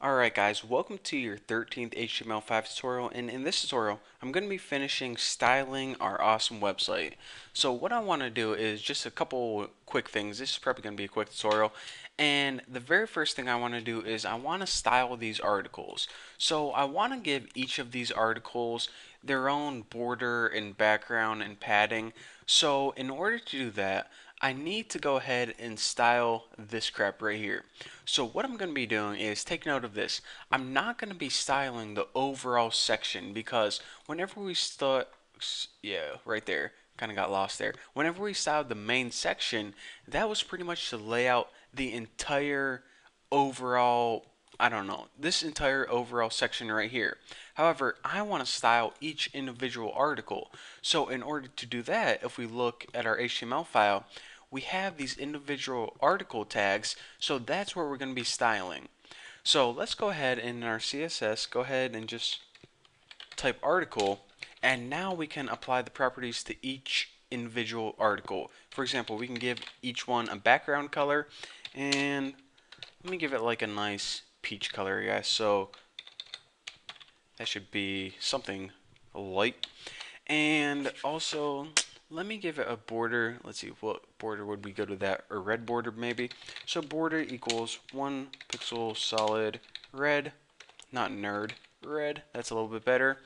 Alright guys, welcome to your 13th HTML5 tutorial, and in this tutorial I'm going to be finishing styling our awesome website. So what I want to do is just a couple quick things. This is probably going to be a quick tutorial, and the very first thing I want to do is I want to style these articles. So I want to give each of these articles their own border and background and padding. So in order to do that, I need to go ahead and style this crap right here. So what I'm going to be doing is take note of this. I'm not going to be styling the overall section because whenever we start, yeah, right there, kind of got lost there. Whenever we styled the main section, that was pretty much to lay out the entire overall, I don't know, this entire overall section right here. However, I want to style each individual article. So in order to do that, if we look at our HTML file, we have these individual article tags, so that's where we're going to be styling. So let's go ahead in our CSS, go ahead and just type article, and now we can apply the properties to each individual article. For example, we can give each one a background color, and let me give it like a nice peach color, guys. So that should be something light. And also, let me give it a border. Let's see, what border would we go to that? A red border maybe. So border equals 1 pixel solid red, not nerd, red. That's a little bit better.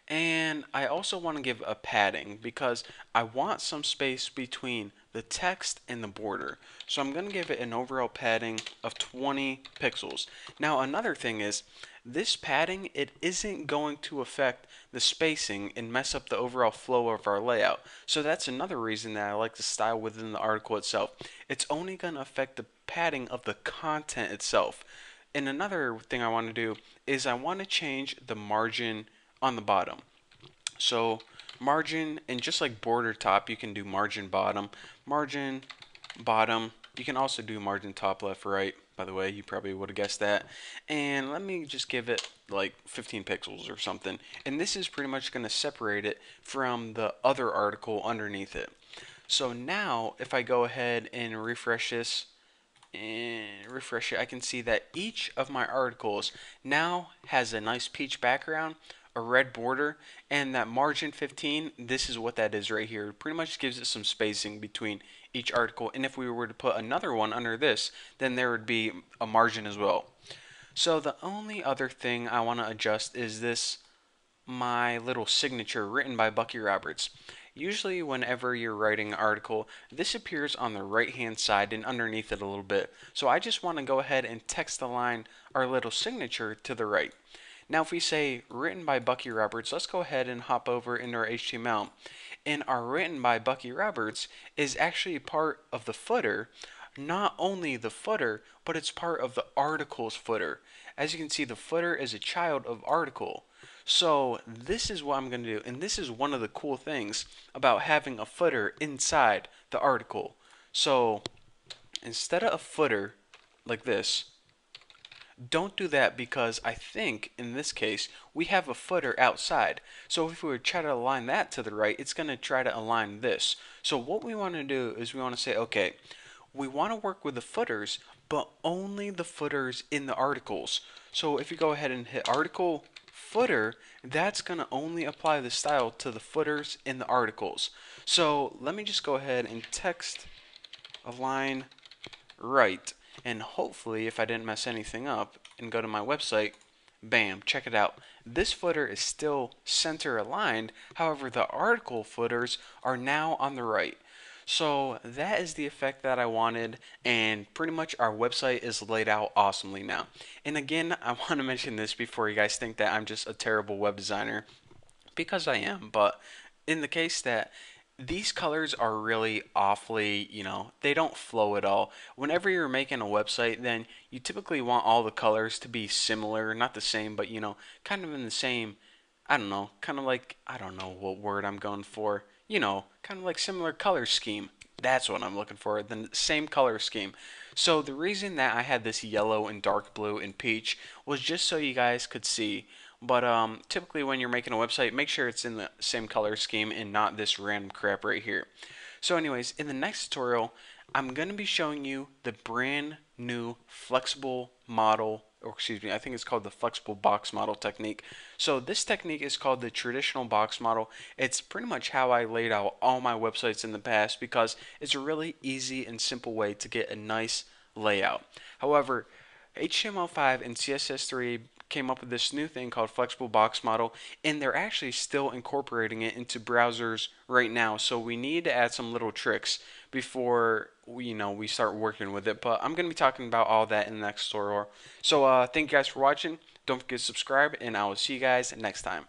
And I also want to give a padding because I want some space between the text and the border. So I'm going to give it an overall padding of 20 pixels. Now another thing is this padding, it isn't going to affect the spacing and mess up the overall flow of our layout. So that's another reason that I like to style within the article itself. It's only going to affect the padding of the content itself. And another thing I want to do is I want to change the margin on the bottom. So margin, and just like border top, you can do margin bottom. You can also do margin top, left, right. By the way, you probably would have guessed that. And let me just give it like 15 pixels or something. And this is pretty much going to separate it from the other article underneath it. So now, if I go ahead and refresh this, and refresh it, I can see that each of my articles now has a nice peach background, a red border, and that margin 15, this is what that is right here. It pretty much gives it some spacing between each article, and if we were to put another one under this, then there would be a margin as well. So the only other thing I want to adjust is this, my little signature written by Bucky Roberts. Usually whenever you're writing an article, this appears on the right hand side and underneath it a little bit. So I just want to go ahead and text align our little signature to the right. Now if we say written by Bucky Roberts, let's go ahead and hop over into our HTML. And our written by Bucky Roberts is actually part of the footer. Not only the footer, but it's part of the article's footer. As you can see, the footer is a child of article. So this is what I'm going to do, and this is one of the cool things about having a footer inside the article. So instead of a footer like this, don't do that because I think in this case we have a footer outside. So if we would try to align that to the right, it's going to try to align this. So what we want to do is we want to say, okay, we want to work with the footers, but only the footers in the articles. So if you go ahead and hit article footer, that's going to only apply the style to the footers in the articles. So let me just go ahead and text align right, and hopefully if I didn't mess anything up and go to my website, bam, check it out. This footer is still center aligned, however the article footers are now on the right. So that is the effect that I wanted, and pretty much our website is laid out awesomely now. And again, I want to mention this before you guys think that I'm just a terrible web designer, because I am, but in the case that these colors are really awfully, they don't flow at all. Whenever you're making a website, then you typically want all the colors to be similar, not the same, but kind of in the same, I don't know, kind of like, I don't know what word I'm going for, kind of like similar color scheme. That's what I'm looking for, the same color scheme. So the reason that I had this yellow and dark blue and peach was just so you guys could see. But typically when you're making a website, make sure it's in the same color scheme and not this random crap right here. So anyways, in the next tutorial, I'm going to be showing you the brand new flexible model or excuse me, I think it's called the flexible box model technique. So this technique is called the traditional box model. It's pretty much how I laid out all my websites in the past because it's a really easy and simple way to get a nice layout. However, HTML5 and CSS3 came up with this new thing called flexible box model, and they're actually still incorporating it into browsers right now. So we need to add some little tricks before we start working with it. But I'm going to be talking about all that in the next tutorial. So thank you guys for watching. Don't forget to subscribe, and I will see you guys next time.